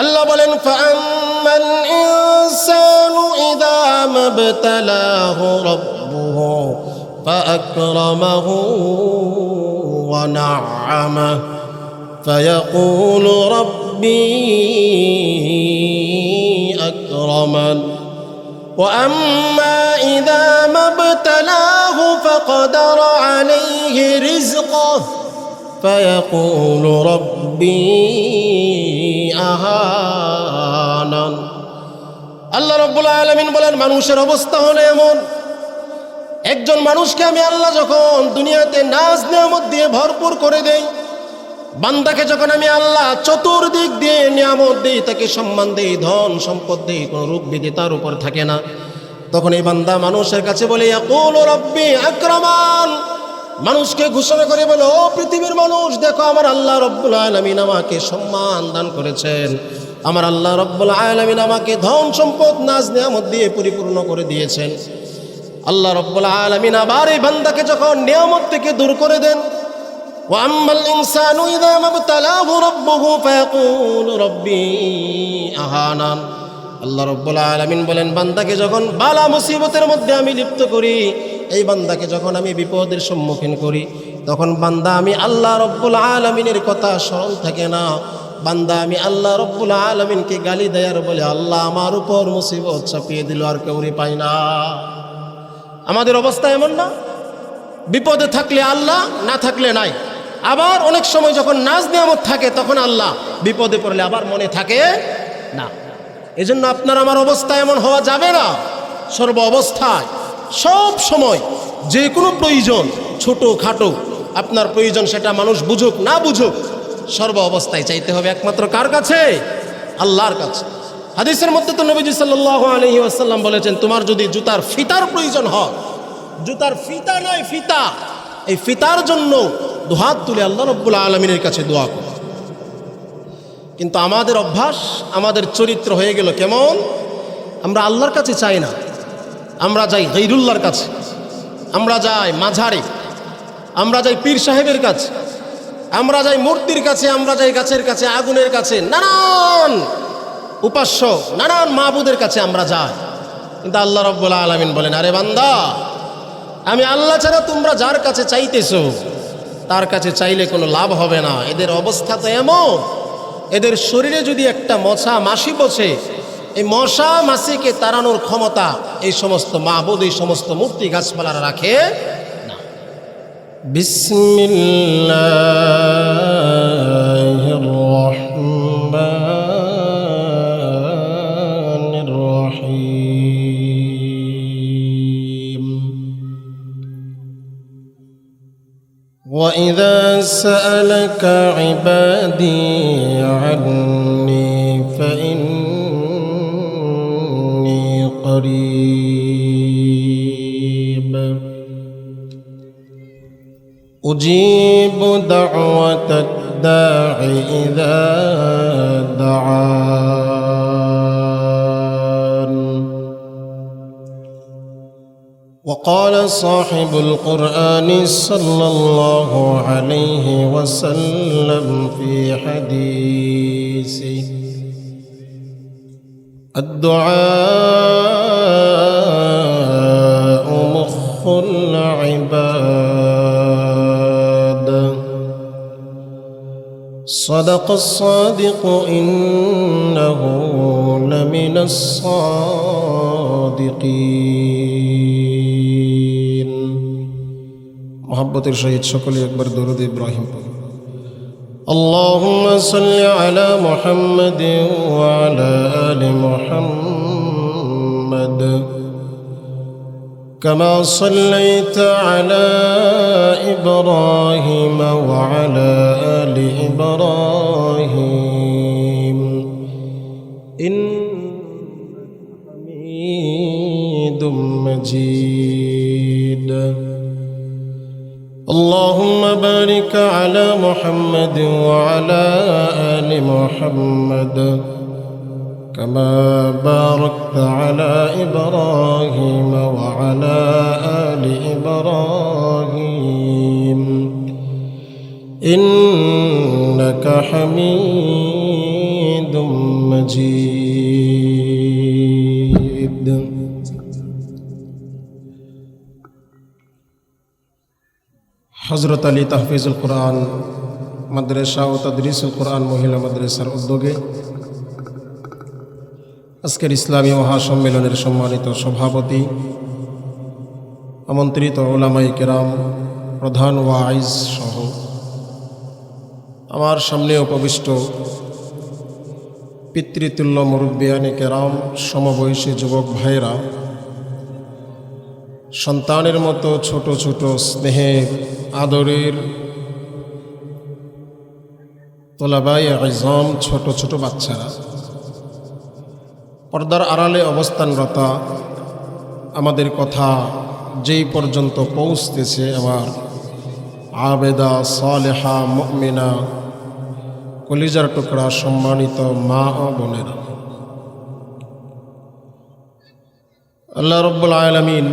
আল্লাহ বলেন ফাআম্মাল ইনসানু ইযা মাবতালাহু রাব্বুহু ফাআকরামাহু ওয়া না'আমাহু ফায়াকুলু রাব্বি আকরামান ওয়া আম্মা ইযা মাবতালাহু ফাকদারা আলাইহি রিজকাহু فيقول ربي أهانن আল্লাহ রাব্বুল আলামিন বলেন মানুষের অবস্থা হলো এমন, একজন মানুষকে আমি আল্লাহ যখন দুনিয়াতে নাজ নিয়ামত দিয়ে ভরপুর করে দেই, বান্দাকে যখন আমি আল্লাহ চতুর্দিক দিয়ে নিয়ামত দেই, তাকে সম্মান দেই, ধন সম্পদ দেই, কোনো রোগ ব্যাধি তার উপর থাকে না, তখন এই বান্দা মানুষের কাছে বলে ইয়াকুলু রাব্বি আকরামান, মানুষকে ঘোষণা করে বলে ও পৃথিবীর মানুষ, দেখো আমার আল্লাহ রব্বুল আলামিন আমাকে সম্মান দান করেছেন, আমার আল্লাহ রব্বুল আলামিন আমাকে ধন সম্পদ নাজ নিয়ামত দিয়ে পরিপূর্ণ করে দিয়েছেন। আল্লাহ রব্বুল আলামিন আবার এই বান্দাকে যখন নিয়ামত থেকে দূর করে দেন, ওয়া আম্মাল ইনসানু ইযা মাবতালাহু রাব্বুহু ফায়াকুলু রাব্বি আহানান, আল্লাহ রব্বুল আলামিন বলেন বান্দাকে যখন বালা মুসিবতের মধ্যে আমি লিপ্ত করি, এই বান্দাকে যখন আমি বিপদের সম্মুখীন করি, তখন বান্দা আমি আল্লাহ রব্বুল আলামিনের কথা স্মরণ থাকে না, বান্দা আমি আল্লাহ রব্বুল আলামিনকে গালি দেয়ার বলে আল্লাহ আমার উপর মুসিবত চাপিয়ে দিল, আর কেউরি পাই না। আমাদের অবস্থা এমন না? বিপদে থাকলে আল্লাহ, না থাকলে নাই। আবার অনেক সময় যখন নাজ নিয়ামত থাকে তখন আল্লাহ, বিপদে পড়লে আবার মনে থাকে না। এজন্য আপনার আমার অবস্থা এমন হওয়া যাবে না। সর্ব অবস্থায় সব সময় যে কোনো প্রয়োজন, ছোট খাটো আপনার প্রয়োজন, সেটা মানুষ বুঝুক না বুঝুক, সর্ব অবস্থায় চাইতে হবে একমাত্র কার কাছে? আল্লাহর কাছে। হাদিসের মধ্যে তো নবীজি সাল্লাল্লাহু আলাইহি ওয়াসাল্লাম বলেছেন, তোমার যদি জুতার ফিতার প্রয়োজন হয়, জুতার ফিতা নয় ফিতা, এই ফিতার জন্য দুহাত তুলে আল্লাহ রাব্বুল আলামিনের কাছে দোয়া করো। কিন্তু আমাদের অভ্যাস, আমাদের চরিত্র হয়ে গেল কেমন? আমরা আল্লাহর কাছে চাই না, আমরা যাই গায়রুল্লাহর কাছে, আমরা যাই মাঝারে, আমরা যাই পীর সাহেবের কাছে, আমরা যাই মূর্তির কাছে, আমরা যাই গাছের কাছে, আগুনের কাছে, নানান উপাস্য, নানান মাবুদের কাছে আমরা যাই। কিন্তু আল্লাহ রাব্বুল আলামিন বলেন, আরে বান্দা, আমি আল্লাহ ছাড়া তোমরা যার কাছে চাইতেছো তার কাছে চাইলে কোনো লাভ হবে না। এদের অবস্থা তো এমন, এদের শরীরে যদি একটা মশা মাছি বসে, এই মশা মাছিকে তাড়ানোর ক্ষমতা এই সমস্ত মাবুদ, এই সমস্ত মূর্তি গাছপালারা রাখে না। বিসমিল্লাহির রহমানির রহিম। وَإِذَا سَأَلَكَ عِبَادِي عَنِّي فَإِنِّي قَرِيبٌ أُجِيبُ دَعْوَةَ الدَّاعِ إِذَا دَعَانِ. وقال صاحب القرآن صلى الله عليه وسلم في حديثه: الدعاء مخ العباد. صدق الصادق إنه لمن الصادقين. محبة الشهيد شكرا أكبر درود إبراهيم. اللهم صل على محمد وعلى آل محمد كما صليت على إبراهيم وعلى آل إبراهيم إنك حميد مجيد. اللهم بارك على محمد وعلى آل محمد كما باركت على إبراهيم وعلى آل إبراهيم إنك حميد مجيد হযরত আলী তাহফিজুল কোরআন মাদ্রাসা ও তাদরিসুল কোরআন মহিলা মাদ্রাসার উদ্যোগে আজকের ইসলামী মহাসম্মেলনের সম্মানিত সভাপতি, আমন্ত্রিত উলামায়ে কেরাম, প্রধান ওয়াইজ সহ আমার সামনে উপবিষ্ট পিতৃতুল্য মুরব্বিয়ানে কেরাম, সমবয়সী যুবক ভাইরা, সন্তানের মতো ছোট ছোট স্নেহের আদরের তোলাবায়ে আযম, ছোট ছোট বাচ্চারা, পর্দার আড়ালে অবস্থানরত আমাদের কথা যেই পর্যন্ত পৌঁছতেছে আমার আবেদা সালেহা মুমিনা কলিজার টুকরা সম্মানিত মা ও বোনেরা, আল্লাহ রাব্বুল আলামিন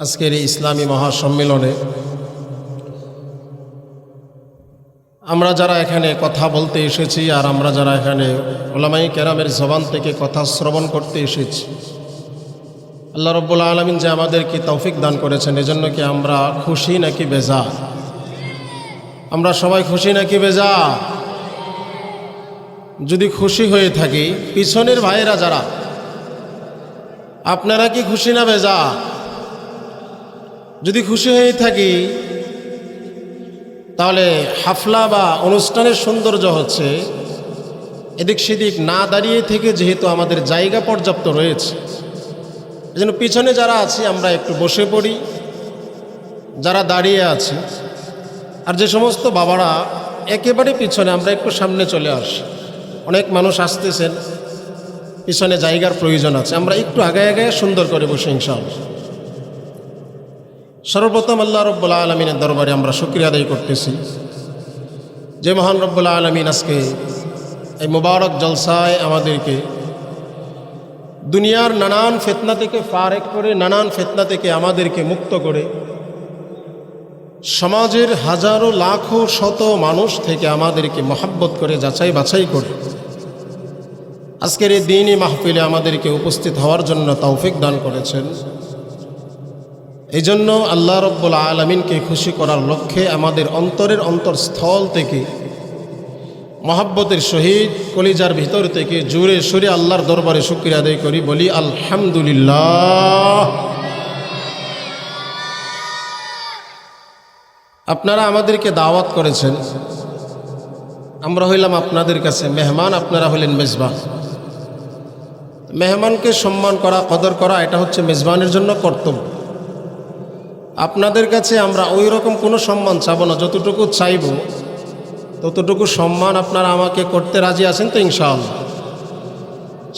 আজকের এই ইসলামী মহাসম্মেলনে আমরা যারা এখানে কথা বলতে এসেছি আর আমরা যারা এখানে উলামায়ে কেরামের জবান থেকে কথা শ্রবণ করতে এসেছি, আল্লাহ রাব্বুল আলামিন যে আমাদেরকে তৌফিক দান করেছেন, এজন্য কি আমরা খুশি নাকি বেজার? আমরা সবাই খুশি নাকি বেজার? যদি খুশি হয়ে থাকি, পিছনের ভাইয়েরা যারা, আপনারা কি খুশি না বেজার? যদি খুশি হয়ে থাকি তাহলে হাফলা বা অনুষ্ঠানের সৌন্দর্য হচ্ছে এদিক সেদিক না দাঁড়িয়ে থেকে, যেহেতু আমাদের জায়গা পর্যাপ্ত রয়েছে, এজন্য পিছনে যারা আছি আমরা একটু বসে পড়ি, যারা দাঁড়িয়ে আছে, আর যে সমস্ত বাবারা একেবারে পিছনে আমরা একটু সামনে চলে আসি। অনেক মানুষ আসতেছেন, পিছনে জায়গার প্রয়োজন আছে, আমরা একটু আগায় আগায় সুন্দর করে বসে ইনশাআল্লাহ। সর্বপ্রথম আল্লাহ রাব্বুল আলামিনের দরবারে আমরা শুকরিয়া আদায় করতেছি যে মহান রব্বুল আলামিন আজকে এই মুবারক জলসায় আমাদেরকে দুনিয়ার নানান ফিতনা থেকে ফারেক করে, নানান ফিতনা থেকে আমাদেরকে মুক্ত করে, সমাজের হাজারো লাখো শত মানুষ থেকে আমাদেরকে মহব্বত করে, যাচাই বাছাই করে আজকের এই দ্বীনি মাহফিলে আমাদেরকে উপস্থিত হওয়ার জন্য তৌফিক দান করেছেন। এই জন্য আল্লাহ রাব্বুল আলামিনকে খুশি করার লক্ষ্যে আমাদের অন্তরের অন্তরস্থল থেকে মহব্বতের সহিত কলিজার ভিতর থেকে জোরে সোরে আল্লাহর দরবারে শুকরিয়া আদায় করি, বলি আলহামদুলিল্লাহ। আপনারা আমাদেরকে দাওয়াত করেছেন, আমরা হইলাম আপনাদের কাছে মেহমান, আপনারা হইলেন মেজবান। মেহমানকে সম্মান করা, কদর করা, এটা হচ্ছে মেজবানের জন্য কর্তব্য। আপনাদের কাছে আমরা ওই রকম কোনো সম্মান চাব না, যতটুকু চাইব ততটুকু সম্মান আপনারা আমাকে করতে রাজি আছেন তো ইনশাআল্লাহ?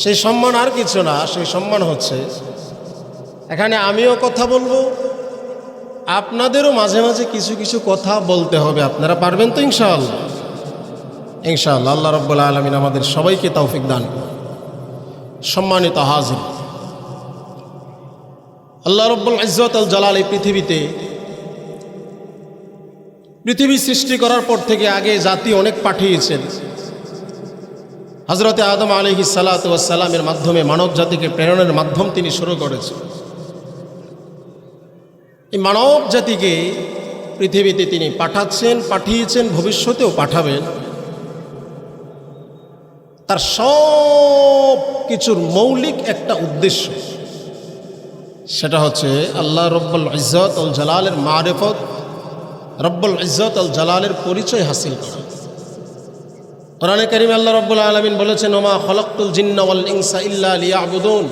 সেই সম্মান আর কিছু না, সেই সম্মান হচ্ছে এখানে আমিও কথা বলবো, আপনাদেরও মাঝে মাঝে কিছু কিছু কথা বলতে হবে। আপনারা পারবেন তো ইনশাআল্লাহ? ইনশাআল্লাহ। আল্লাহ রাব্বুল আলামিন আমাদের সবাইকে তৌফিক দান করুন। সম্মানিত হাজির, আল্লাহ রাব্বুল ইজ্জত আল জালাল এই পৃথিবী সৃষ্টি করার পর থেকে আগে জাতি অনেক পাঠিয়েছেন। হযরতে আদম আলাইহিস সালাতু ওয়াস সালামের মাধ্যমে মানব জাতিকে প্রেরণের মাধ্যম তিনি শুরু করেছেন। এই মানব জাতিকে পৃথিবীতে তিনি পাঠিয়েছেন, ভবিষ্যতেও পাঠাবেন। তার সব কিছুর মৌলিক একটা উদ্দেশ্য, সেটা হচ্ছে আল্লাহ রব্বুল ইজ্জত আল জালালের মারিফত, রব্বুল ইজ্জত আল জালালের পরিচয় হাসিল করা। কোরআনে কারীমে আল্লাহ রব্বুল আলামিন বলেছেন, ওমা খলাকতুল জিন্না ওয়াল ইনসা ইল্লা লিয়াবুদুন,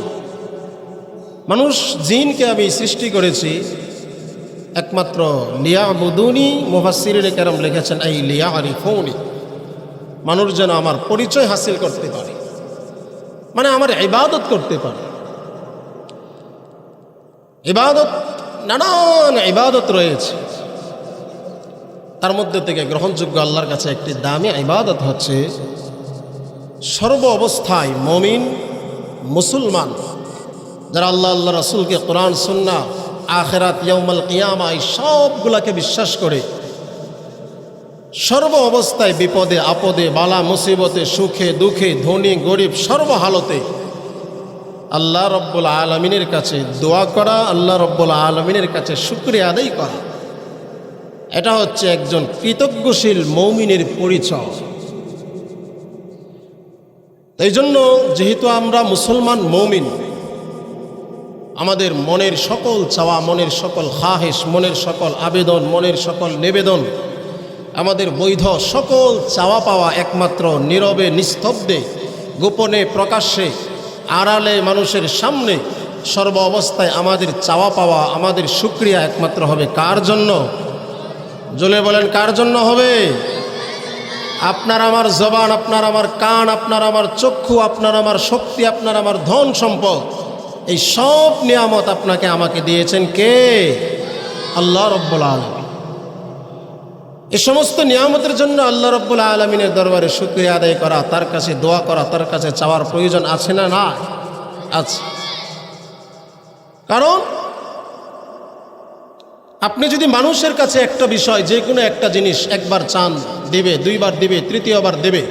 মানুষ জিনকে আমি সৃষ্টি করেছি একমাত্র লিয়াবুদুনি। মুফাসসিরিনে কেরাম লিখেছেন এই লিয়ারিফুনি, মানুষ যেন আমার পরিচয় হাসিল করতে পারে, মানে আমার ইবাদত করতে পারে। ইবাদত, নানান ইবাদত রয়েছে, তার মধ্যে থেকে গ্রহণযোগ্য আল্লাহর কাছে একটি দামি ইবাদত হচ্ছে সর্ব অবস্থায় মুমিন মুসলমান যারা আল্লাহ রাসূলকে, কোরআন সুন্নাহ, আখিরাত, ইয়াউমুল কিয়ামা, এই সবগুলাকে বিশ্বাস করে সর্ব অবস্থায়, বিপদে আপদে, বালা মুসিবতে, সুখে দুঃখে, ধনী গরিব, সর্বহালতে আল্লাহ রব্বুল আলমিনের কাছে দোয়া করা, আল্লাহ রব্বুল আলমিনের কাছে শুকরিয়া আদায় করা, এটা হচ্ছে একজন কৃতজ্ঞশীল মৌমিনের পরিচয়। এই জন্য যেহেতু আমরা মুসলমান মৌমিন, আমাদের মনের সকল চাওয়া, মনের সকল খাহেশ, মনের সকল আবেদন, মনের সকল নিবেদন, আমাদের বৈধ সকল চাওয়া পাওয়া একমাত্র নীরবে নিস্তব্ধে, গোপনে প্রকাশ্যে, আড়ালে, মানুষের সামনে, সর্ব অবস্থায় আমাদের চাওয়া পাওয়া, আমাদের শুকরিয়া একমাত্র হবে কার জন্য? জোরে বলেন, কার জন্য হবে? আপনার আমার জবান, আপনার আমার কান, আপনার আমার চক্ষু, আপনার আমার শক্তি, আপনার আমার ধন সম্পদ, এই সব নিয়ামত আপনাকে আমাকে দিয়েছেন কে? আল্লাহ রব্বুল আলামিন। এই সমস্ত নিয়ামতের জন্য আল্লাহ রব্বুল আলামিনের দরবারে শুকরিয়া আদায় করা, তার কাছে দোয়া করা, তার কাছে চাওয়ার প্রয়োজন আছে না? না আছে। কারণ আপনি যদি মানুষের কাছে একটা বিষয়, যে কোনো একটা জিনিস একবার চান, দেবে, দুইবার দেবে, তৃতীয়বার দেবে,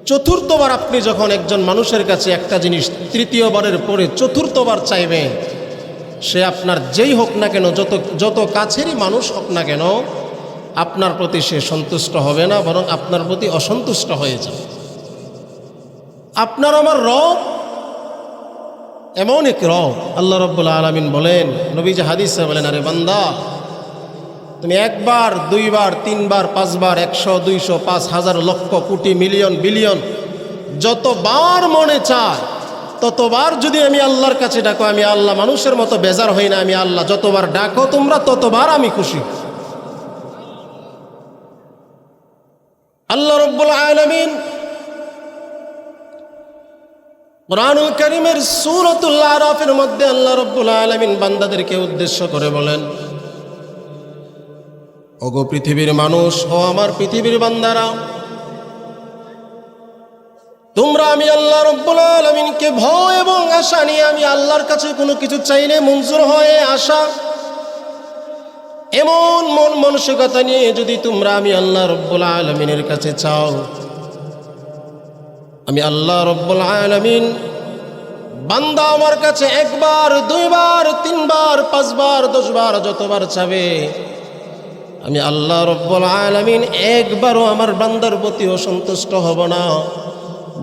চতুর্থবার আপনি যখন একজন মানুষের কাছে একটা জিনিস তৃতীয়বারের পরে চতুর্থবার চাইবেন, সে আপনার যেই হোক না কেন, যত কাছেরই মানুষ হোক না কেন, আপনার প্রতি সে সন্তুষ্ট হবে না, বরং আপনার প্রতি অসন্তুষ্ট হয়ে যাবে। আপনার আমার রব এমন এক রব, আল্লাহ রব্বুল আলামিন বলেন, নবীজি হাদিসে বলেন, আরে বান্দা, তুমি একবার, দুইবার, তিনবার, পাঁচবার, 100, 200, 5,000, লক্ষ, কোটি, মিলিয়ন, বিলিয়ন, যতবার মনে চায় ততবার যদি আমি আল্লাহর কাছে ডাকো, আমি আল্লাহ মানুষের মতো বেজার হই না, আমি আল্লাহ যতবার ডাকো তোমরা ততবার আমি খুশি। আল্লাহ রব্বুল আলামিন কুরআনুল কারীমের সূরাতুল আরাফের মধ্যে আল্লাহ রব্বুল আলামিন বান্দাদেরকে উদ্দেশ্য করে বলেন, ওগো পৃথিবীর মানুষ, ও আমার পৃথিবীর বান্দারা, তোমরা আমি আল্লাহ রব্বুল আলামিনকে ভয় এবং আশা নিয়ে, আমি আল্লাহর কাছে কোনো কিছু চাইলে মঞ্জুর হয়ে আসা, এমন মন মানসিকতা নিয়ে যদি তোমরা আমি আল্লাহ রব্বুল আলামিনের কাছে চাও, আমি আল্লাহ রব্বুল আলামিন বান্দা আমার কাছে একবার, দুইবার, তিনবার, পাঁচবার, 10 বার যতবার চাবে, আমি আল্লাহ রব্বুল আলামিন একবারও আমার বান্দার প্রতি অসন্তুষ্ট হব না,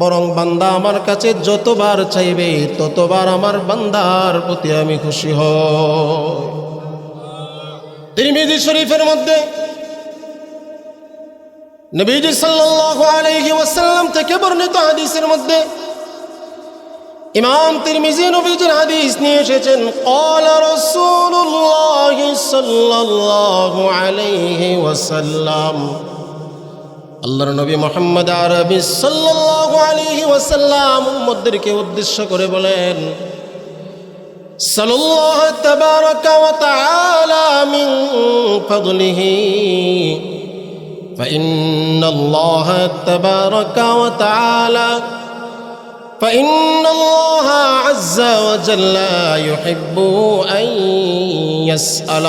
বরং বান্দা আমার কাছে যতবার চাইবে ততবার আমার বান্দার প্রতি আমি খুশি হই। তিরমিজি শরীফের মধ্যে নবীজি সাল্লাল্লাহু আলাইহি ওয়াসাল্লাম থেকে বর্ণিত হাদিসের মধ্যে ইমাম তিরমিজি নবীজির হাদিস নিয়ে এসেছেন, ক্বালা রাসূলুল্লাহ সাল্লাল্লাহু আলাইহি ওয়াসাল্লাম, আল্লাহর নবী মুহাম্মদ আরবি সাল্লাল্লাহু আলাইহি ওয়াসাল্লাম উম্মতদেরকে উদ্দেশ্য করে বলেন, সাল্লাল্লাহু তাবারাকা ওয়া তাআলা মিন ফাদলিহি فإن الله تبارك وتعالى فإن الله عز وجل يحب أن يسأل।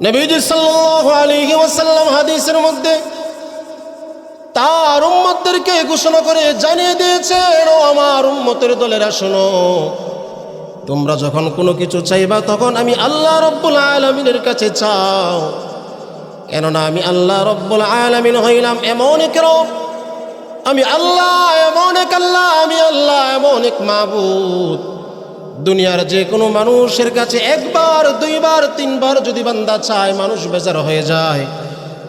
নবীজি সাল্লাল্লাহু আলাইহি ওয়াসাল্লাম হাদিসের মধ্যে তার উম্মতদেরকে ঘোষণা করে জানিয়ে দিয়েছেন, ও আমার উম্মতের দলেরা শোনো, তোমরা যখন কোনো কিছু চাইবা তখন আমি আল্লাহ রব্বুল আলামিনের কাছে চাও, কেননা আমি আল্লাহ রব্বুল আলামিন হইলাম এমন এক রব, আমি আল্লাহ এমন এক আল্লাহ, আমি আল্লাহ এমন এক মাবুদ, দুনিয়ার যে কোনো মানুষের কাছে একবার, দুইবার, তিনবার যদি বান্দা চায় মানুষ বেজার হয়ে যায়।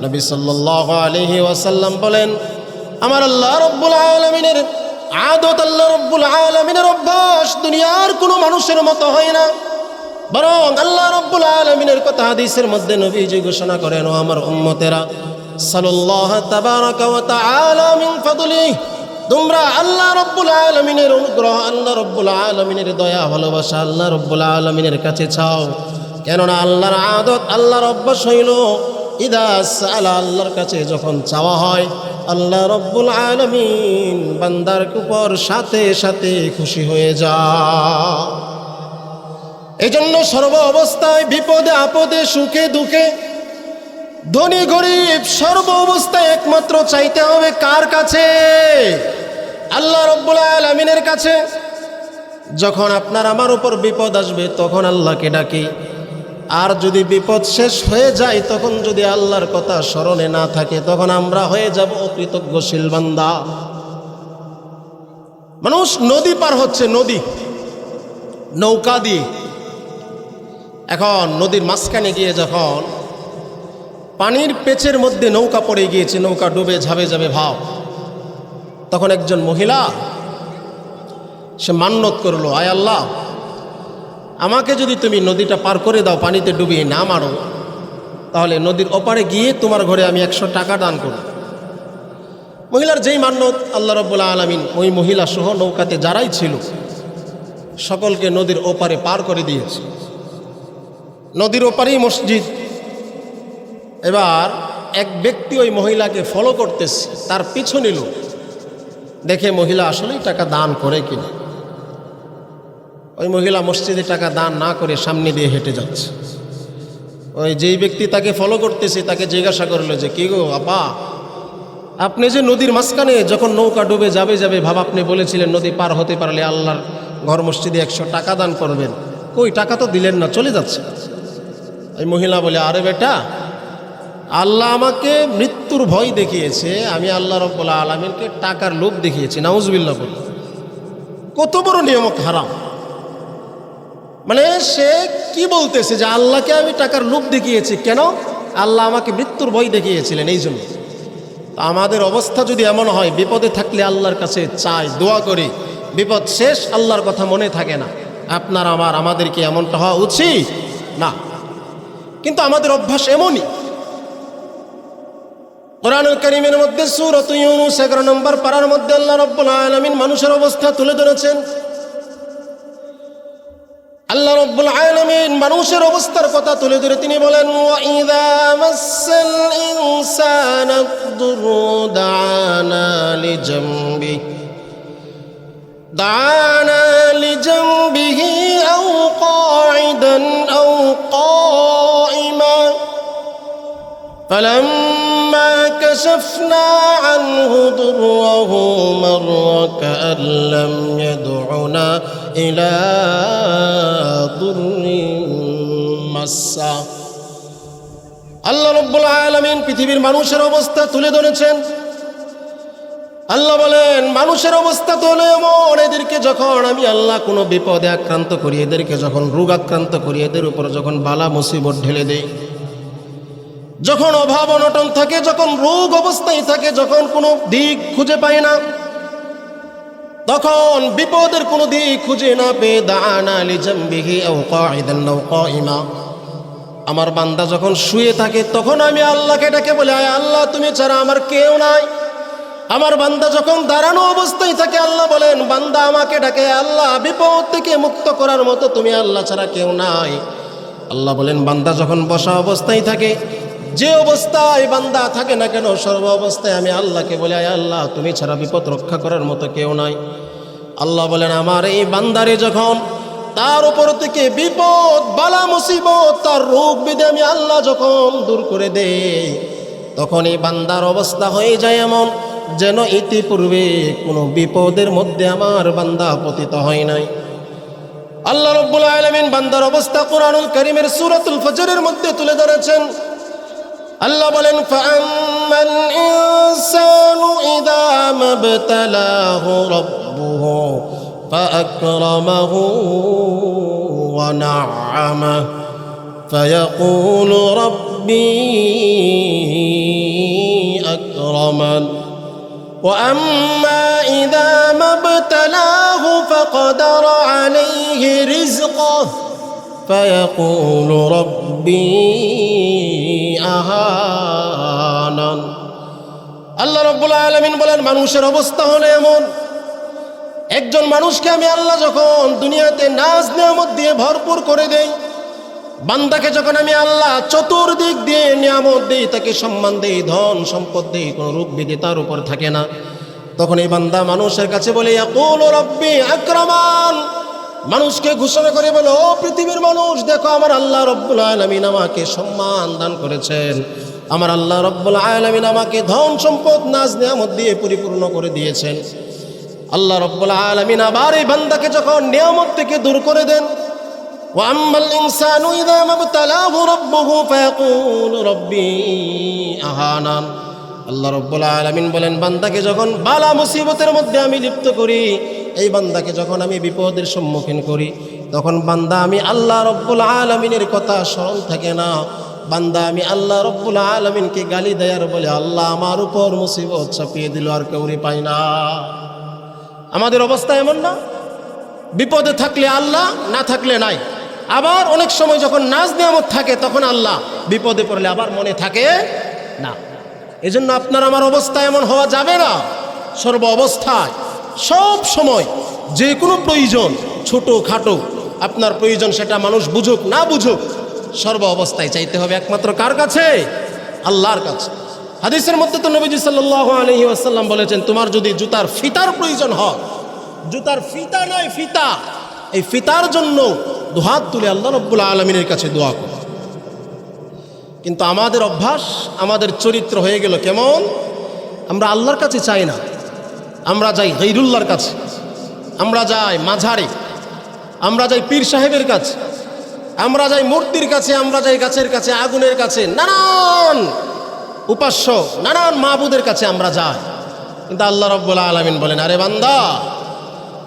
নবী সাল্লাল্লাহু আলাইহি ওয়াসাল্লাম বলেন, আমার আল্লাহ রব্বুল আলামিনের আদত, আল্লাহ রব্বুল আলামিনের অভ্যাস দুনিয়ার কোনো মানুষের মতো হয় না, বরং আল্লাহ রব্বুল আলামিনের কথা হাদিসের মধ্যে নবীজি ঘোষণা করেন, ও আমার উম্মতেরা, সাল্লাল্লাহু তাবারাকা ওয়া তাআলা মিন ফাদলিহি, তোমরা আল্লাহ রব্বুল আলামিনের অনুগ্রহ, আল্লাহ রব্বুল আলামিনের দয়া ভালোবাসা আল্লাহ রব্বুল আলামিনের কাছে চাও, কেননা আল্লাহর আদত, আল্লাহর অভ্যাস হইল, ইদা সাআলা, আল্লাহর কাছে যখন চাওয়া হয় আল্লাহ রব্বুল আলামিন বান্দার উপর সাথে সাথে খুশি হয়ে যায়। এই জন্য সর্ব অবস্থায়, বিপদে আপদে, সুখে দুঃখে, ধনী গরিব সর্ব অবস্থায় একমাত্র চাইতে হবে কার কাছে? আল্লাহ রাব্বুল আলামিনের কাছে। যখন আপনার আমার উপর বিপদ আসবে তখন আল্লাহকে ডাকি, আর যদি বিপদ শেষ হয়ে যায় তখন যদি আল্লাহর কথা স্মরণে না থাকে তখন আমরা হয়ে যাব অকৃতজ্ঞশীল বান্দা। মানুষ নদী পার হচ্ছে, নদী নৌকা দিয়ে। এখন নদীর মাঝখানে গিয়ে যখন পানির পেচের মধ্যে নৌকা পড়ে গিয়েছে, নৌকা ডুবে ঝাবে যাবে ভাব, তখন একজন মহিলা সে মান্যত করলো, আয় আল্লাহ, আমাকে যদি তুমি নদীটা পার করে দাও, পানিতে ডুবিয়ে না মারো, তাহলে নদীর ওপারে গিয়ে তোমার ঘরে আমি 100 টাকা দান করব। মহিলার যেই মান্যত, আল্লাহ রাব্বুল আলামিন ওই মহিলা সহ নৌকাতে যারাই ছিল সকলকে নদীর ওপারে পার করে দিয়েছে। নদীর ওপারেই মসজিদ। এবার এক ব্যক্তি ওই মহিলাকে ফলো করতেছে, তার পিছু নিল, দেখে মহিলা আসলেই টাকা দান করে কিনা। ওই মহিলা মসজিদে টাকা দান না করে সামনে দিয়ে হেঁটে যাচ্ছে। ওই যেই ব্যক্তি তাকে ফলো করতেছে তাকে জিজ্ঞাসা করলো যে, কি গো আপা, আপনি যে নদীর মাঝখানে যখন নৌকা ডুবে যাবে যাবে ভাব, আপনি বলেছিলেন নদী পার হতে পারলে আল্লাহর ঘর মসজিদে 100 টাকা দান করবেন, কই টাকা তো দিলেন না, চলে যাচ্ছে। ওই মহিলা বলে, আরে বেটা, আল্লাহ আমাকে মৃত্যুর ভয় দেখিয়েছে, আমি আল্লাহ রাব্বুল আলামিনকে টাকার লোভ দেখিয়েছি। নাউজুবিল্লাহ বলে, কত বড় নিয়ামত হারাম। মানে সে কি বলতেছে যে আল্লাহকে আমি টাকার লোভ দেখিয়েছি, কেন? আল্লাহ আমাকে মৃত্যুর ভয় দেখিয়েছিলেন এই জন্য। আমাদের অবস্থা যদি এমন হয়, বিপদে থাকলে আল্লাহর কাছে চাই, দোয়া করি, বিপদ শেষ আল্লাহর কথা মনে থাকে না। আপনার আমাদের কি এমনটা হওয়া উচিত না? কিন্তু আমাদের অভ্যাস এমনই। কোরআনুল কারীমের মধ্যে সূরাত ইউনূস 11 নম্বর পারার মধ্যে আল্লাহ রাব্বুল আলামিন মানুষের অবস্থা তুলে ধরেছেন। আল্লাহ রাব্বুল আলামিন মানুষের অবস্থার কথা তুলে ধরে তিনি বলেন, ওয়া ইযা মাসাল ইনসানা দুরু দা'ানা লিজামবিহি আও কাঈদান আও কাঈমা فلما كشفنا عنه ضره مر كأن لم يدعنا إلى ضر مسه। আল্লাহ রাব্বুল আলামিন পৃথিবীর মানুষের অবস্থা তুলে ধরেছেন। আল্লাহ বলেন, মানুষের অবস্থা তো হলো এমন, এদেরকে যখন আমি আল্লাহ কোনো বিপদে আক্রান্ত করি, এদেরকে যখন রোগ আক্রান্ত করি, এদের উপর যখন বালা মুসিবত ঢেলে দেই, যখন অভাব অনটন থাকে, যখন রোগ অবস্থায় থাকে, যখন কোনো দিক খুঁজে পায় না, তখন বিপদের কোনো দিক খুঁজে না পেয়ে দা'ানা লিজামবিহি আও কাঈদান আও কাঈমা, আমার বান্দা যখন শুয়ে থাকে তখন আমি আল্লাহকে ডেকে বলি, আয় আল্লাহ, তুমি ছাড়া আমার কেউ নাই। আমার বান্দা যখন দাঁড়ানো অবস্থায় থাকে, আল্লাহ বলেন, বান্দা আমাকে ডাকে, আল্লাহ বিপদ থেকে মুক্ত করার মতো তুমি আল্লাহ ছাড়া কেউ নাই। আল্লাহ বলেন, বান্দা যখন বসা অবস্থায় থাকে, যে অবস্থায় বান্দা থাকে না কেন, সর্ব অবস্থায় আমি আল্লাহকে বলি, আয় আল্লাহ, তুমি ছাড়া বিপদ রক্ষা করার মতো কেউ নাই। আল্লাহ বলেন, আমার এই বান্দারে যখন তার উপর থেকে বিপদ বালা মুসিবত, তার রোগ বিধি আমি আল্লাহ যখন দূর করে দেই, তখন এই বান্দার অবস্থা হয়ে যায় এমন যেন ইতিপূর্বে কোনো বিপদের মধ্যে আমার বান্দা পতিত হয় নাই। আল্লাহ রাব্বুল আলামিন বান্দার অবস্থা কোরআনুল কারীমের সূরাতুল ফজরের মধ্যে তুলে ধরেছেন। আল্লাহ বলেন, ফাআম্মাল ইনসানু ইযা মাবতালাহু রাব্বুহু ফাআকরামাহু ওয়া না'আমাহু ফায়াকুলু রাব্বি আকরামান ওয়া আম্মা ইযা মাবতালাহু ফাকদারা আলাইহি রিজকাহু فيقول ربي أهانن। আল্লাহ রাব্বুল আলামিন বলেন, মানুষের অবস্থা হলো এমন, একজন মানুষকে আমি আল্লাহ যখন দুনিয়াতে নাজ নিয়ামত দিয়ে ভরপুর করে দেই, বান্দাকে যখন আমি আল্লাহ চতুর্দিক দিয়ে নিয়ামত দেই, তাকে সম্মান দেই, ধন সম্পদ দেই, কোনো রোগ বিধি তার উপর থাকে না, তখন এই বান্দা মানুষের কাছে বলে, ইয়াকুলু রাব্বি আকরামান, মানুষকে ঘোষণা করে বলো, ও পৃথিবীর মানুষ, দেখো আমার আল্লাহ রাব্বুল আলামিন আমাকে সম্মান দান করেছেন, আমার আল্লাহ রব্বুল আলামিন আমাকে ধন সম্পদ নাজ নিয়ামত দিয়ে পরিপূর্ণ করে দিয়েছেন। আল্লাহ রব্বুল আলামিন আবার এই বান্দাকে যখন নিয়ামত থেকে দূর করে দেন, ওয়া আম্মাল ইনসানু ইযা মাবতালাহু রাব্বুহু ফায়াকুলু রাব্বি আহানান। আল্লাহ রব্বুল আলামিন বলেন, বান্দাকে যখন বালা মুসিবতের মধ্যে আমি লিপ্ত করি, এই বান্দাকে যখন আমি বিপদের সম্মুখীন করি, তখন বান্দা আমি আল্লাহ রব্বুল আলামিনের কথা স্মরণ থাকে না। বান্দা আমি আল্লাহ রব্বুল আলামিনকে গালি দেয়ার বলে, আল্লাহ আমার উপর মুসিবত চাপিয়ে দিল, আর কেউরি পাই না। আমাদের অবস্থা এমন না? বিপদে থাকলে আল্লাহ, না থাকলে নাই। আবার অনেক সময় যখন নাজ নিয়ামত থাকে তখন আল্লাহ, বিপদে পড়লে আবার মনে থাকে না। এজন্য আপনার আমার অবস্থা এমন হওয়া যাবে না। সর্ব অবস্থায় সব সময় যে কোনো প্রয়োজন, ছোট খাটো আপনার প্রয়োজন, সেটা মানুষ বুঝুক না বুঝুক, সর্ব অবস্থায় চাইতে হবে একমাত্র কার কাছে? আল্লাহর কাছে। হাদিসের মধ্যে তো নবীজি সাল্লাল্লাহু আলাইহি ওয়াসাল্লাম বলেছেন, তোমার যদি জুতার ফিতার প্রয়োজন হয়, জুতার ফিতা নয় ফিতা, এই ফিতার জন্য দুহাত তুলে আল্লাহ রাব্বুল আলামিনের কাছে দোয়া করো। কিন্তু আমাদের অভ্যাস, আমাদের চরিত্র হয়ে গেল কেমন? আমরা আল্লাহর কাছে চাই না, আমরা যাই গায়রুল্লাহর কাছে, আমরা যাই মাঝারে, আমরা যাই পীর সাহেবের কাছে, আমরা যাই মূর্তির কাছে, আমরা যাই গাছের কাছে, আগুনের কাছে, নানান উপাস্য, নানান মাবুদের কাছে আমরা যাই। কিন্তু আল্লাহ রাব্বুল আলামিন বলেন, আরে বান্দা,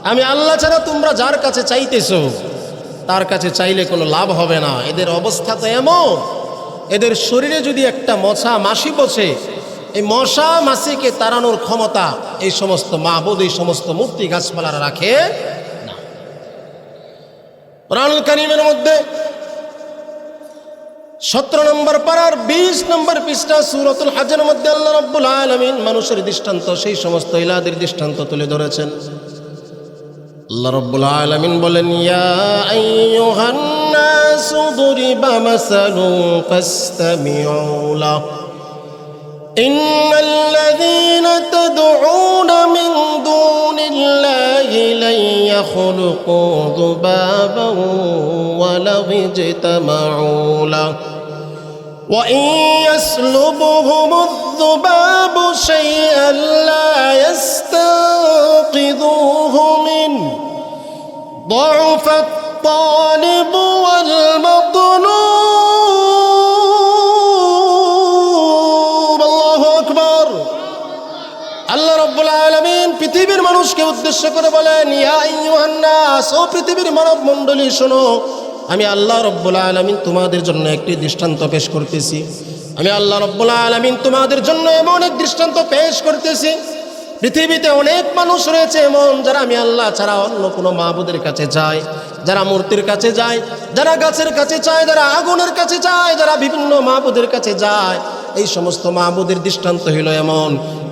আমি আল্লাহ ছাড়া তোমরা যার কাছে চাইতেছো তার কাছে চাইলে কোনো লাভ হবে না। এদের অবস্থা তো এমন, এদের শরীরে যদি একটা মশা মাছি বসে, এই মশা মাছিকে তাড়ানোর ক্ষমতা এই সমস্ত মাবুদ, এই সমস্ত মূর্তি গাছপালারা রাখে না। কোরআনুল কারীমের মধ্যে 17 নম্বর পারার 20 নম্বর পৃষ্ঠা সূরাতুল হজের মধ্যে আল্লাহ রাব্বুল আলামিন মানুষের দৃষ্টান্ত, সেই সমস্ত ইলাদের দৃষ্টান্ত তুলে ধরেছেন। আল্লাহ রাব্বুল আলামিন বলেন, ইয়া আইয়ুহান নাসু দুরিবা মাসালুন ফাসতামিউ লাহু ইন্নাল্লাযীনা তাদউনা মিন দুনিল্লাহি লা ইয়াখলুকু যুবাবান ওয়া লাউ ইজতামাউ লাহু ওয়া ইন ইয়াসলুবহুমুয-যুবাবু শাইআন লা ইয়াস্তানকিযুহু মিনহু ضعف الطالب والمطلوب। আল্লাহু আকবার। আল্লাহ রাব্বুল আলামিন পৃথিবীর মানুষকে উদ্দেশ্য করে বলেন, ইয়া আইয়ুহান নাস, ও পৃথিবীর মানব মণ্ডলী শোনো, আমি আল্লাহ রাব্বুল আলামিন তোমাদের জন্য একটি দৃষ্টান্ত পেশ করতেছি। আমি আল্লাহ রাব্বুল আলামিন তোমাদের জন্য এমন এক দৃষ্টান্ত পেশ করতেছি। পৃথিবীতে অনেক মানুষ রয়েছে এমন, যারা আমি আল্লাহ ছাড়া অন্য কোনো মাবুদের কাছে যায়, যারা মূর্তির কাছে যায়, যারা গাছের কাছে যায়, যারা আগুনের কাছে যায়, যারা বিভিন্ন মাবুদের কাছে যায়। এই সমস্ত মাবুদের দৃষ্টান্ত হইল এমন,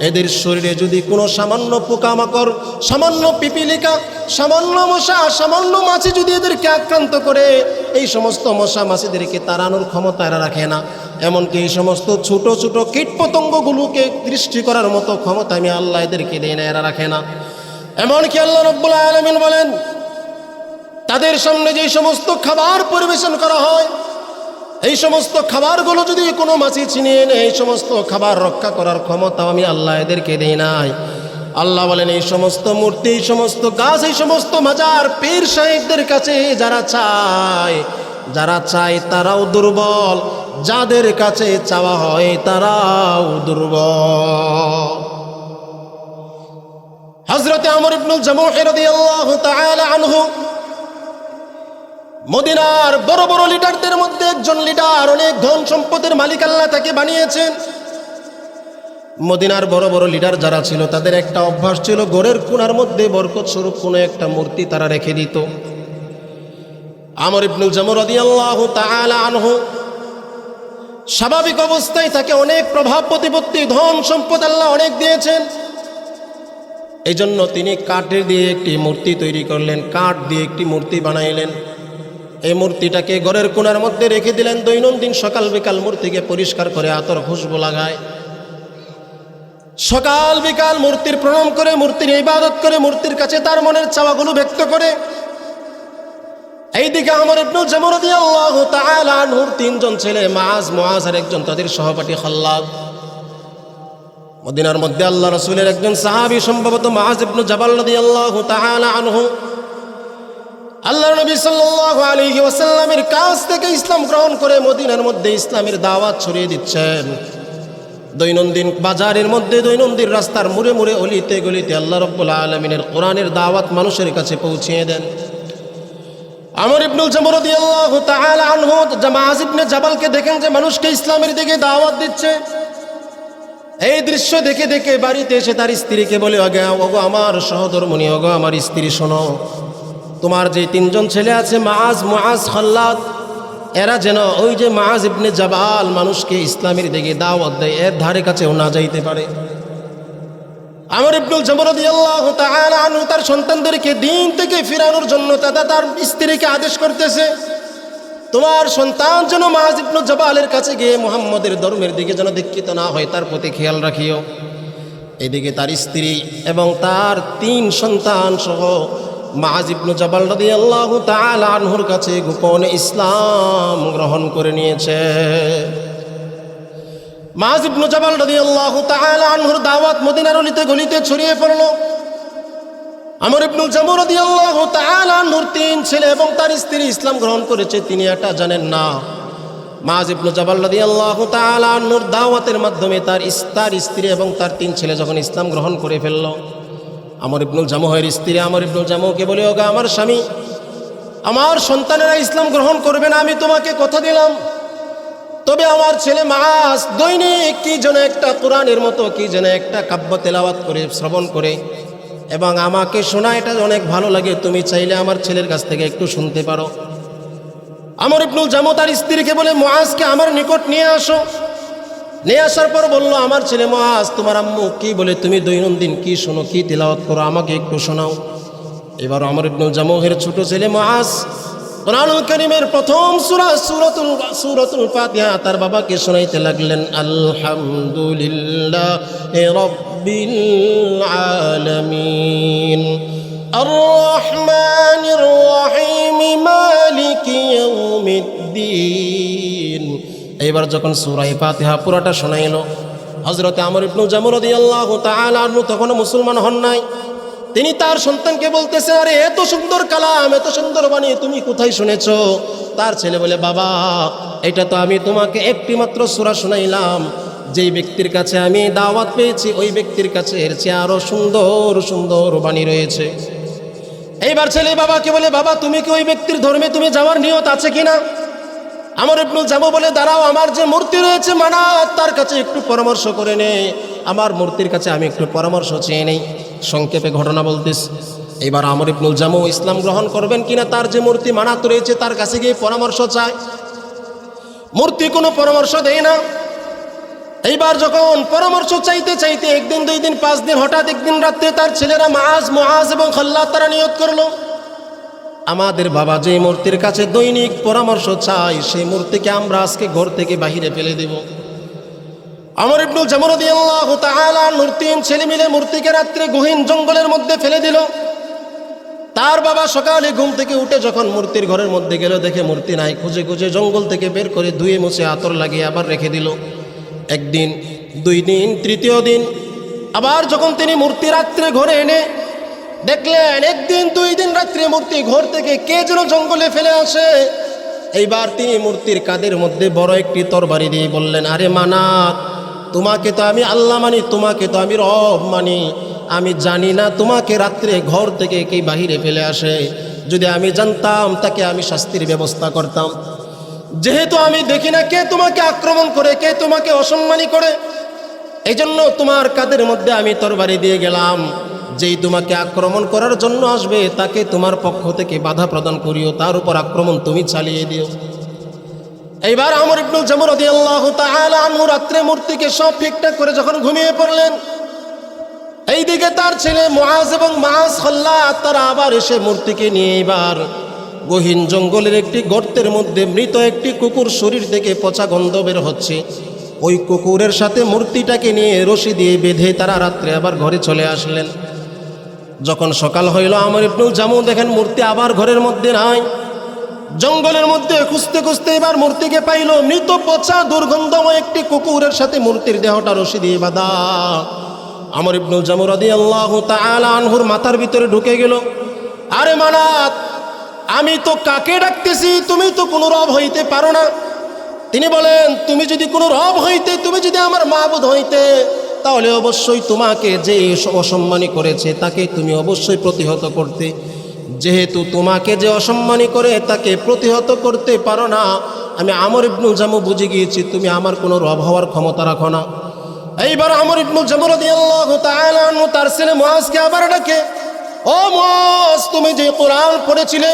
এদের শরীরে যদি কোনো সামান্য পোকামাকড়, সামান্য পিপিলিকা, সামান্য মশা, সামান্য মাছি যদি এদেরকে আক্রান্ত করে, এই সমস্ত মশা মাছিদেরকে তাড়ানোর ক্ষমতা এরা রাখে না। এমনকি এই সমস্ত ছোট ছোট কীট পতঙ্গগুলোকে দৃষ্টি করার মতো ক্ষমতা আমি আল্লাহ এদেরকে দেই না, এরা রাখে না। এমনকি আল্লাহ রাব্বুল আলামিন বলেন, তাদের সামনে যে সমস্ত খাবার পরিবেশন করা হয়, এই সমস্ত খাবারগুলো যদি কোনো মাছি ছিনিয়ে নেয়, এই সমস্ত খাবার রক্ষা করার ক্ষমতা আমি আল্লাহ এদেরকে দেই নাই। আল্লাহ বলেন, এই সমস্ত মূর্তি, এই সমস্ত গাছ, এই সমস্ত মাজার, পীর সাহেবদের কাছে যারা চায় তারাও দুর্বল, যাদের কাছে চাওয়া হয় তারাও দুর্বল। হযরত আমর ইবনুল জামূহ রাদিয়াল্লাহু তাআলা আনহু মদিনার বড় বড় লিডারদের মধ্যে একজন লিডার, অনেক ধন সম্পদের মালিক আল্লাহ তাকে বানিয়েছেন। মদিনার বড় বড় লিডার যারা ছিল, তাদের একটা অভ্যাস ছিল, ঘরের কোণার মধ্যে বরকত স্বরূপ কোনো একটা মূর্তি তারা রেখে দিত। আমর ইবনুল জামূহ রাদিয়াল্লাহু তাআলা আনহু স্বাভাবিক অবস্থায় তাকে অনেক প্রভাব প্রতিপত্তি, ধন সম্পদ আল্লাহ অনেক দিয়েছেন। এই জন্য তিনি কাঠের দিয়ে একটি মূর্তি তৈরি করলেন, কাঠ দিয়ে একটি মূর্তি বানাইলেন। এই মূর্তিটাকে ঘরের কোণার মধ্যে রেখে দিলেন। দৈনন্দিন সকাল বিকাল মূর্তিকে পরিষ্কার করে আতর খুশবু লাগায়, সকাল বিকাল মূর্তির প্রণাম করে, মূর্তির ইবাদত করে, মূর্তির কাছে তার মনের চাওয়াগুলো ব্যক্ত করে। এইদিকে আমর ইবনুল জামু রাদিয়াল্লাহু তাআলা আনহুর তিনজন ছেলে মাআজ, মুআজ আর একজন তাদের সহপাঠী খাল্লাদ। মদিনার মধ্যে আল্লাহ রাসূলের একজন সাহাবী, সম্ভবত মুআজ ইবনে জাবাল রাদিয়াল্লাহু তাআলা আনহু, আল্লাহর নবী সাল্লাল্লাহু আলাইহি ওয়াসাল্লামের কাছ থেকে ইসলাম গ্রহণ করে মদিনার মধ্যে ইসলামের দাওয়াত ছড়িয়ে দিচ্ছেন। দৈনন্দিন বাজারের মধ্যে, দৈনন্দিন রাস্তার মুড়ে মুড়ে, অলিতে গলিতে আল্লাহ রাব্বুল আলামিনের কোরআনের দাওয়াত মানুষের কাছে পৌঁছিয়ে দেন। আমর ইবনুল জামু রাদিয়াল্লাহু তাআলা আনহু মুআজ ইবনে জাবালকে দেখেন যে মানুষকে ইসলামের দিকে দাওয়াত দিচ্ছে। এই দৃশ্য দেখে দেখে বাড়িতে এসে তার স্ত্রীকে বলে, ওগো আমার সহধর্মিণী, ওগো আমার স্ত্রী, শোনো, তোমার যে তিনজন ছেলে আছে মাআজ, মুআজ, খাল্লাদ, এরা যেন ওই যে মুআজ ইবনে জাবাল মানুষকে ইসলামের দিকে দাওয়াত দেয়, এর ধারে কাছেও না যাইতে পারে। আমর ইবনুল জামু রাদিয়াল্লাহু তাআলা আনহু তার সন্তানদেরকে দিন থেকে ফিরানোর জন্য তার স্ত্রীকে আদেশ করতেছে, তোমার সন্তান যেন মুআজ ইবনে জাবালের কাছে গিয়ে মুহাম্মদের ধর্মের দিকে যেন দীক্ষিত না হয়, তার প্রতি খেয়াল রাখিও। এদিকে তার স্ত্রী এবং তার তিন সন্তান সহ মুআজ ইবনে জাবাল রাদিয়াল্লাহু তাআলা আনহুর কাছে গোপনে ইসলাম গ্রহণ করে নিয়েছে। মুআজ ইবনে জাবাল রাদিয়াল্লাহু তাআলা আনহুর দাওয়াত মদিনার অলিতে গলিতে ছড়িয়ে পড়ল। আমর ইবনুল জামু রাদিয়াল্লাহু তাআলা আনহুর তিন ছেলে এবং তার স্ত্রী ইসলাম গ্রহণ করেছে, তিনি এটা জানেন না। মুআজ ইবনে জাবাল রাদিয়াল্লাহু তাআলা আনহুর দাওয়াতের মাধ্যমে তার স্ত্রী এবং তার তিন ছেলে যখন ইসলাম গ্রহণ করে ফেলল, আমর ইবনুল জামুহের স্ত্রী আমর ইবনুল জামুকে বলে, ওগো আমার স্বামী, আমার সন্তানেরা ইসলাম গ্রহণ করবে না, আমি তোমাকে কথা দিলাম, তবে আমার ছেলে মুআজ দৈনিক কি যেন একটা কোরআনের মতো কি যেন একটা কাব্য তেলাওয়াত করে, শ্রবণ করে এবং আমাকে শোনা, এটা অনেক ভালো লাগে, তুমি চাইলে আমার ছেলের কাছ থেকে একটু শুনতে পারো। আমর ইবনুল জামু তার স্ত্রীকে বলে, মুআজকে আমার নিকট নিয়ে আসো। নিয়ে আসার পর বলল, আমার ছেলে মুআজ, তোমার আম্মু কি বলে, তুমি দৈনন্দিন কি শোনো, কি তেলাওয়াত করো, আমাকে একটু শোনাও। এবার আমর ইবনুল জামুহের ছোট ছেলে মুআজ কুরআনুল কারীমের প্রথম সূরা সূরাতুল ফাতিহা তার বাবাকে শোনাইতে লাগলেন। আলহামদুলিল্লাহি রাব্বিল আলামিন আর রহমানির রহিম মালিকি ইয়াউমিদ্দিন। এইবার যখন সূরা ফাতিহা পুরোটা শোনাইলো, হযরতে আমর ইবনুল জামু রাদিয়াল্লাহু তাআলা আনহু তখনও মুসলমান হন নাই। তিনি তার সন্তানকে বলতেছে, আরে এত সুন্দর কালাম, এত সুন্দর বাণী তুমি কোথায় শুনেছ? তার ছেলে বলে, বাবা, এটা তো আমি তোমাকে একটি মাত্র সূরা শোনাইলাম, যেই ব্যক্তির কাছে আমি দাওয়াত পেয়েছি ওই ব্যক্তির কাছে এর চেয়ে আরো সুন্দর সুন্দর বাণী রয়েছে। এইবার ছেলে বাবাকে বলে, বাবা, তুমি কি ওই ব্যক্তির ধর্মে তুমি যাওয়ার নিয়ত আছে কিনা? আমর ইবনুল জামু বলে, দাঁড়াও, আমার যে মূর্তি রয়েছে মানাত, তার কাছে একটু পরামর্শ করে নে, আমার মূর্তির কাছে আমি একটু পরামর্শ চেয়ে নেই। সংক্ষেপে ঘটনা বলতেছি। এবার আমর ইবনুল জামু ইসলাম গ্রহণ করবেন কিনা তার যে মূর্তি মানাত রয়েছে তার কাছে গিয়ে পরামর্শ চায়। মূর্তি কোনো পরামর্শ দেয় না। এইবার যখন পরামর্শ চাইতে চাইতে একদিন, দুই দিন, 5 দিন, হঠাৎ একদিন রাত্রে তার ছেলেরা মাআজ, মুআজ এবং খাল্লাদ তারা নিয়ত করলো, আমাদের বাবা যে মূর্তির কাছে দৈনিক পরামর্শ চাই সেই মূর্তিকে আমরা আজকে ঘর থেকে বাহিরে ফেলে দেব। আমর ইবনুল জামু রাদিয়াল্লাহু তাআলা আনহুর 3 ছেলে মিলে মূর্তিকে রাত্রে গহীন জঙ্গলের মধ্যে ফেলে দিল। তার বাবা সকালে ঘুম থেকে উঠে যখন মূর্তির ঘরের মধ্যে গেল, দেখে মূর্তি নাই। খুঁজে খুঁজে জঙ্গল থেকে বের করে ধুয়ে মুছে আতর লাগিয়ে আবার রেখে দিল। একদিন, 2 দিন, 3য় দিন আবার যখন তিনি মূর্তি রাত্রে ঘরে এনে দেখলেন, 1 দিন 2 দিন রাত্রে মূর্তি ঘর থেকে কে যেন জঙ্গলে ফেলে আসে। এইবার তিনি মূর্তির কাঁধের মধ্যে বড় একটি তরবারি দিয়ে বললেন, আরে মানাত, তোমাকে তো আমি আল্লাহ মানি, তোমাকে তো আমি রব মানি, আমি জানি না তোমাকে রাত্রে ঘর থেকে কে বাহিরে ফেলে আসে। যদি আমি জানতাম তাকে আমি শাস্তির ব্যবস্থা করতাম। যেহেতু আমি দেখি না কে তোমাকে আক্রমণ করে, কে তোমাকে অসম্মানী করে, এই জন্য তোমার কাঁধের মধ্যে আমি তরবারি দিয়ে গেলাম। যেই তোমাকে আক্রমণ করার জন্য আসবে তাকে তোমার পক্ষ থেকে বাধা প্রদান করিও, তার উপর আক্রমণ তুমি চালিয়ে দিও। এইবার আমর ইবনুল জামু রাদিয়াল্লাহু তাআলা আনহু রাত্রে মূর্তিকে সব ঠিকঠাক করে যখন ঘুমিয়ে পড়লেন, এইদিকে তার ছেলে মুআজ এবং মুআজ খাল্লাদ তারা আবার এসে মূর্তিকে নিয়ে এবার গহীন জঙ্গলের একটি গর্তের মধ্যে মৃত একটি কুকুর শরীর থেকে পচা গন্ধ বের হচ্ছে, ওই কুকুরের সাথে মূর্তিটাকে নিয়ে রশি দিয়ে বেঁধে তারা রাত্রে আবার ঘরে চলে আসলেন। যখন সকাল হইল, আমর ইবনুল জামু দেখেন মূর্তি আবার ঘরের মধ্যে নাই। জঙ্গলের মধ্যে খুঁজতে খুঁজতে এবার মূর্তিকে পাইল। মৃত পচা দুর্গন্ধময় একটি কুকুরের সাথে মূর্তির দেহটা রশি দিয়ে বাঁধা। আমর ইবনুল জামু রাদিয়াল্লাহু তাআলা আনহুর মাথার ভিতরে ঢুকে গেল। আরে মানাত, আমি তো কাকে ডাকতেছি, তুমি তো কোনো রব হইতে পারো না। তিনি বলেন, তুমি যদি কোনো রব হইতে, তুমি যদি আমার মাবুদ হইতে, তাহলে অবশ্যই তোমাকে যে অসম্মানী করেছে তাকে তুমি অবশ্যই প্রতিহত করতে। যেহেতু তোমাকে যে অসম্মানী করে তাকে প্রতিহত করতে পারো না, আমি আমর ইবনুল জামু বুঝে গিয়েছি তুমি আমার কোনো রব হওয়ার ক্ষমতা রাখো না। এইবার আমর ইবনুল জামু রাদিয়াল্লাহু তাআলা আনহু তার ছেলে মুআজকে আবার ডাকে, ও মুআজ, তুমি যে কোরআন পড়েছিলে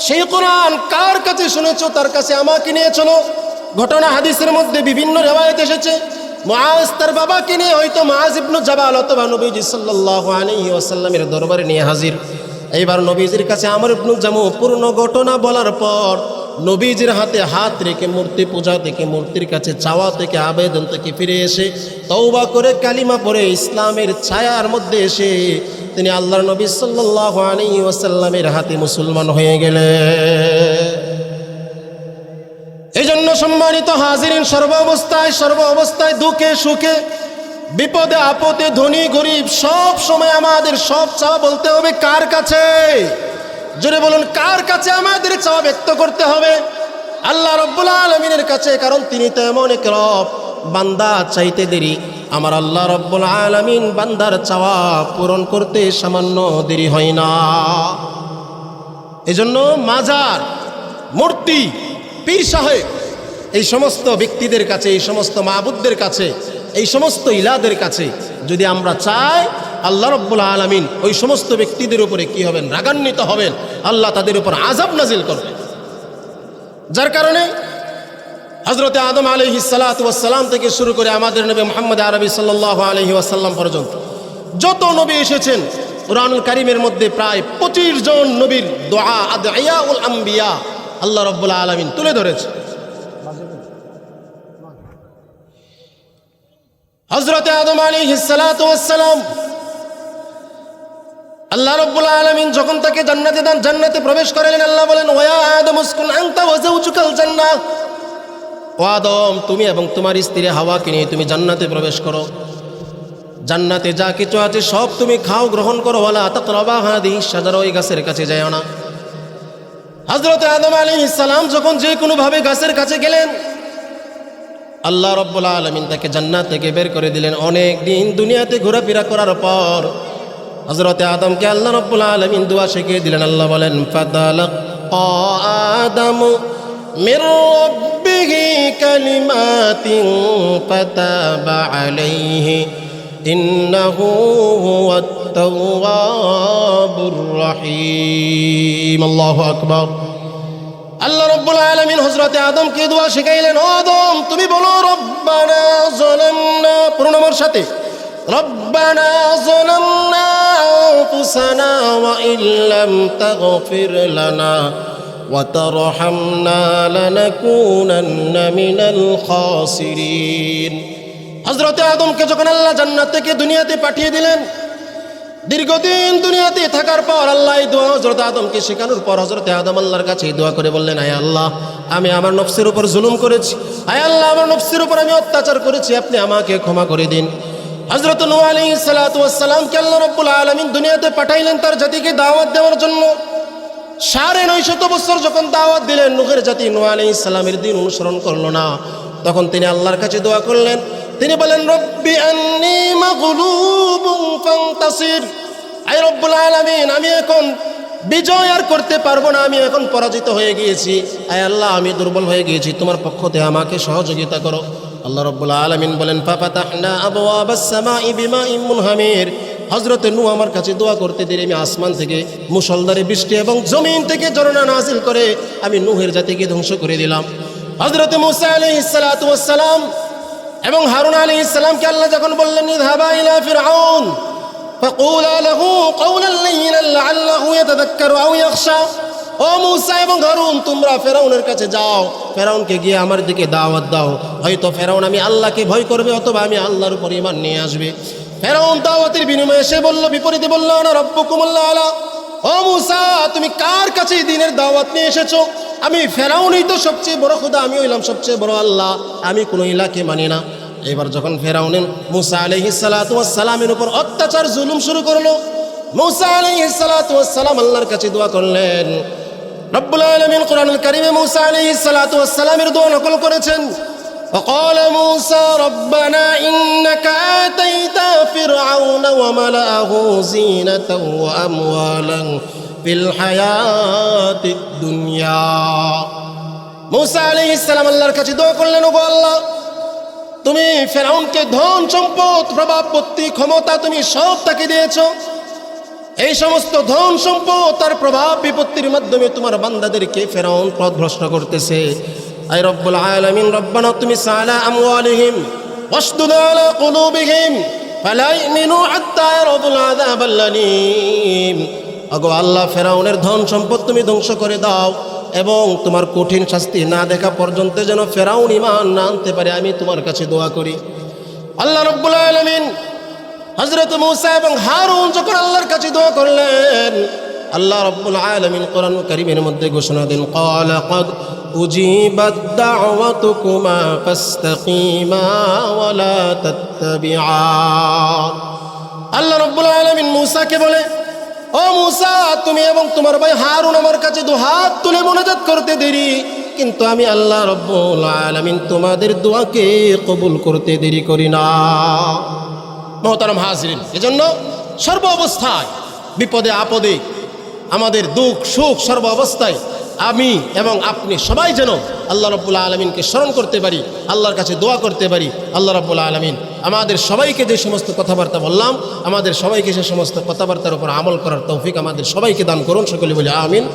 সেই কোরআন কার কাছে শুনেছো তার কাছে আমাকে নিয়ে চলো। ঘটনা হাদিসের মধ্যে বিভিন্ন রিওয়ায়াত এসেছে। মুআজ তার বাবাকে নিয়ে, হয়তো মুআজ ইবনু জাবাল অথবা নবীজি সাল্লাল্লাহু আলাইহি ওয়াসাল্লামের দরবারে নিয়ে হাজির। এইবার নবীজির কাছে আমর ইবনুল জামু পূর্ণ ঘটনা বলার পর নবীজির হাতে হাত রেখে মূর্তি পূজা থেকে, মূর্তির কাছে চাওয়া থেকে, আবেদন থেকে ফিরে এসে তওবা করে কালিমা পড়ে ইসলামের ছায়ার মধ্যে এসে তিনি আল্লাহর নবী সাল্লাল্লাহু আলাইহি ওয়াসাল্লামের হাতে মুসলমান হয়ে গেলেন। এই জন্য সম্মানিত হাজিরিন, সর্ব অবস্থায় দুঃখে সুখে, বিপদে আপদে, ধনী গরিব, সব সময় আমাদের সব চাওয়া বলতে হবে কার কাছে? জোরে বলুন, কার কাছে আমাদের চাওয়া ব্যক্ত করতে হবে? আল্লাহ রাব্বুল আলামিনের কাছে। কারণ তিনি তো এমন এক রব, বান্দা চাইতে দেরি, আমার আল্লাহ রাব্বুল আলামিন বান্দার চাওয়া পূরণ করতে সামান্য দেরি হয় না। এজন্য মাজার, মূর্তি, পীর সাহেব, এই সমস্ত ব্যক্তিদের কাছে, এই সমস্ত মাবুদদের কাছে, এই সমস্ত ইলাদের কাছে যদি আমরা চাই, আল্লাহ রাব্বুল আলামিন ওই সমস্ত ব্যক্তিদের উপরে কি হবেন? রাগান্বিত হবেন, আল্লাহ তাদের উপর আযাব নাজিল করবেন। যার কারণে হযরতে আদম আলাইহিস সালাতু ওয়াস সালাম থেকে শুরু করে আমাদের নবী মুহাম্মদ আরবি সাল্লাল্লাহু আলাইহি ওয়াসাল্লাম পর্যন্ত যত নবী এসেছেন, কুরআনুল কারীমের মধ্যে প্রায় 25 জন নবীর দোয়া, আদইয়াউল আম্বিয়া আল্লাহ রাব্বুল আলামিন তুলে ধরেছে। হযরতে আদম আলাইহিস সালাতু ওয়াস সালাম, আল্লাহ রাব্বুল আলামিন যখন তাকে জান্নাতে প্রবেশ করালেন, আল্লাহ বলেন, ওয়া আদম উসকুন আনতা ওয়া যাওজুকাল জান্নাহ, ও আদম, তুমি এবং তোমার স্ত্রী হাওয়াকে নিয়ে তুমি জান্নাতে প্রবেশ করো। জান্নাতে যা কিছু আছে সব তুমি খাও, গ্রহণ করো। ওয়ালা তাকরাবা হাদিহিশ শাজারা, ওই গাছের কাছে যাও না। হযরতে আদম আলাইহিস সালাম যখন যে কোনো ভাবে গাছের কাছে গেলেন, আল্লাহ রাব্বুল আলামিন তাকে জান্নাত থেকে বের করে দিলেন। অনেক দিন দুনিয়াতে ঘোরাফেরা করার পর হযরতে আদমকে আল্লাহ রাব্বুল আলামিন দোয়া শিখিয়ে দিলেন। আল্লাহ বলেন, ফাতালাক্কা আদামু মির রাব্বিহি কালিমাতিন ফাতাবা আলাইহি ইন্নাহু হুয়াত তাওয়াবুর রহিম। আল্লাহু আকবার। আল্লাহ রাব্বুল আলামিন হযরতে আদমকে দোয়া শিখাইলেন, ও আদম, তুমি বলো, রব্বানা যালামনা, পুরো আমার সাথে, রব্বানা যালামনা আনফুসানা ওয়া ইল্লাম তাগফির লানা ওয়া তারহামনা লানাকুনান্না মিনাল খাসিরিন। হযরতে আদমকে যখন আল্লাহ জান্নাত থেকে দুনিয়াতে পাঠিয়ে দিলেন, দীর্ঘদিন দুনিয়াতে থাকার পর আল্লাহ এই দোয়া হযরতে আদমকে শেখানোর পর হযরতে আদম আল্লাহর কাছে দোয়া করে বললেন, আয় আল্লাহ, আমি আমার নফসের উপর জুলুম করেছি, আয় আল্লাহ, আমার নফসের উপর আমি অত্যাচার করেছি, আপনি আমাকে ক্ষমা করে দিন। হযরত নূহ আলাইহিস সালাতু ওয়াস সালামকে আল্লাহ রাব্বুল আলামিন দুনিয়াতে পাঠাইলেন তার জাতিকে দাওয়াত দেওয়ার জন্য। 950 বছর যখন দাওয়াত দিলেন, নূহের জাতি নূহ আলাইহিস সালামের দিন অনুসরণ করলো না। তখন তিনি আল্লাহর কাছে দোয়া করলেন। তিনি বলেন, রব্বি আন্নী মাগলুবুন ফান্তাসির, আয় রব্বুল আলামিন, আমি এখন বিজয় আর করতে পারবো না, আমি এখন পরাজিত হয়ে গিয়েছি, আয় আল্লাহ, আমি দুর্বল হয়ে গিয়েছি, তোমার পক্ষ থেকে আমাকে সহযোগিতা করো। আল্লাহ রাব্বুল আলামিন বলেন, ফাফাতাহনা আবওয়াবাস সামাই বিমাইন মুনহামির, হযরত নূহ আমার কাছে দোয়া করতে দেরি আমি আসমান থেকে মুষলধারে বৃষ্টি এবং জমিন থেকে ঝরনা নাযিল করে আমি নূহের জাতিকে ধ্বংস করে দিলাম। হযরত মূসা আলাইহিস সালাতু ওয়াস সালাম এবং হারুন আলাইহিস সালামকে আল্লাহ যখন বললেন, ইযহাবা ইলা ফিরআউন ফাকুলা লাহু কাওলান লাইয়িনান লাআল্লাহু ইয়াতাযাক্কারু আও ইয়াখশা, ও মূসা এবং হারুন, তোমরা ফেরাউনের কাছে যাও, ফেরাউনকে গিয়ে আমার দিকে দাওয়াত দাও, হয়তো ফেরাউন আমি আল্লাহকে ভয় করবে অথবা আমি আল্লাহর উপর ঈমান নিয়ে আসবে। ফেরাউন দাওয়াতের বিনিময়ে সে বলল, বিপরীতে বলল, আনা রাব্বুকুমুল আলা, ও মূসা, তুমি কার কাছে এই দ্বীনের দাওয়াত নিয়ে এসেছো? আমি ফেরাউনই তো সবচেয়ে বড় খোদা, আমি হইলাম সবচেয়ে বড় আল্লাহ, আমি কোনো ইলাকে মানি না। এবার যখন ফেরাউন মূসা আলাইহিস সালাতু ওয়াস সালামের উপর অত্যাচার জুলুম শুরু করলো, মূসা আলাইহিস সালাতু ওয়াস সালাম আল্লাহর কাছে দোয়া করলেন। রব্বুল আলামিন কোরআনুল কারীমে মূসা আলাইহিস সালাতু ওয়াস সালামের দোয়া নকল করেছেন। وقال موسى ربنا إنك آتيت فرعون وملأه زينة وأموالا في الحياة الدنيا। মূসা আলাইহিস সালাম আল্লাহর কাছে দোয়া করলেন, ওগো আল্লাহ, তুমি ফেরাউনকে ধন সম্পদ প্রভাব বুদ্ধি ক্ষমতা তুমি সব তাকে দিয়েছো। এই সমস্ত ধন সম্পদ তার প্রভাব বিপত্তির মাধ্যমে তোমার বান্দাদেরকে ফেরাউন পথভ্রষ্ট করতেছে। আয় রব্বুল আলামিন, রব্বানা তুমিস আলা আমওয়ালিহিম ওয়াশদুদ আলা কুলুবিহিম ফালা ইউমিনু হাত্তা ইয়ারাউল আযাবাল আলীম। ওগো আল্লাহ, ফেরাউনের ধন সম্পদ তুমি ধ্বংস করে দাও এবং তোমার কঠিন শাস্তি না দেখা পর্যন্ত যেন ফেরাউন ঈমান না আনতে পারে, আমি তোমার কাছে দোয়া করি। আল্লাহ রব্বুল আলামিন হযরত মূসা এবং হারুন যখন আল্লাহর কাছে দোয়া করলেন, আল্লাহ রব্বুল আলামিন কোরআন কারীমের মধ্যে ঘোষণা দেন, ক্বালা ক্বাদ উজিবাত দাওয়াতুকুমা ফাস্তাকিমা ওয়ালা তাত্তাবিআন। আল্লাহ রব্বুল আলামিন মূসাকে বলে, ও মূসা, তুমি এবং তোমার ভাই হারুন আমার কাছে দুহাত তুলে মোনাজাত করতে দেরি, কিন্তু আমি আল্লাহ রব্বুল আলামিন তোমাদের দোয়াকে কবুল করতে দেরি করি না। মোহতারাম হাজরিন, এজন্য সর্ব অবস্থায় বিপদে আপদে আমাদের দুঃখ সুখ সর্ব অবস্থায় আমি এবং আপনি সবাই যেন আল্লাহ রাব্বুল আলামিনকে স্মরণ করতে পারি, আল্লাহর কাছে দোয়া করতে পারি। আল্লাহ রাব্বুল আলামিন আমাদের সবাইকে যে সমস্ত কথাবার্তা বললাম, আমাদের সবাইকে সে সমস্ত কথাবার্তার উপর আমল করার তৌফিক আমাদের সবাইকে দান করুন। সকলে বলি আমিন।